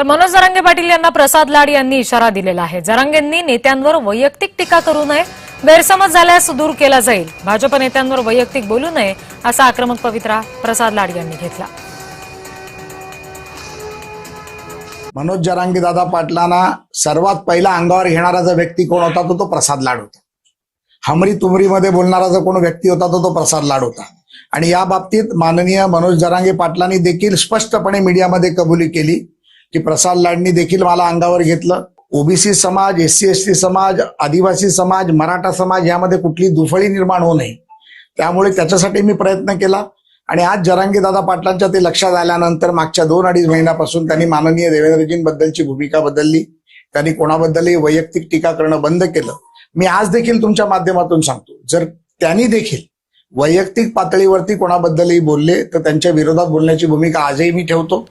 तर मनोज जरांगे पाटील यांना प्रसाद लाड यांनी इशारा दिलेला आहे। जरांगेंनी नेत्यांवर वैयक्तिक टीका करू नये, गैरसमज झाल्यास दूर केला जाईल, भाजप नेत्यांवर वैयक्तिक बोलू नये असा आक्रमक पवित्रा प्रसाद लाड यांनी घेतला। मनोज जरांगे दादा पाटलांना सर्वात पहिला अंगावर घेणारा जो व्यक्ती कोण होता तो प्रसाद लाड होता। हमरी तुमरीमध्ये बोलणारा जो कोण व्यक्ती होता तो प्रसाद लाड होता। आणि या बाबतीत माननीय मनोज जरांगे पाटलांनी देखील स्पष्टपणे मीडियामध्ये कबुली केली की प्रसाद लाडनी देखील मला अंगावर घेतलं। ओबीसी समाज, एससी एसटी समाज, आदिवासी समाज, मराठा समाज यामध्ये कुठली दुफळी निर्माण होऊ नये, त्यामुळे त्याच्यासाठी मी प्रयत्न केला। आणि आज जरांगे दादा पाटलांच्या ते लक्षात आल्यानंतर मागच्या 2-2.5 महिन्यापासून त्यांनी माननीय देवेंद्रजींबद्दलची भूमिका बदलली, त्यांनी कोणाबद्दलही वैयक्तिक टीका करणं बंद केलं। मी आज देखील तुमच्या माध्यमातून सांगतो, जर त्यांनी देखील वैयक्तिक पातळीवरती कोणाबद्दलही बोलले तर त्यांच्या विरोधात बोलण्याची भूमिका आजही मी ठेवतो।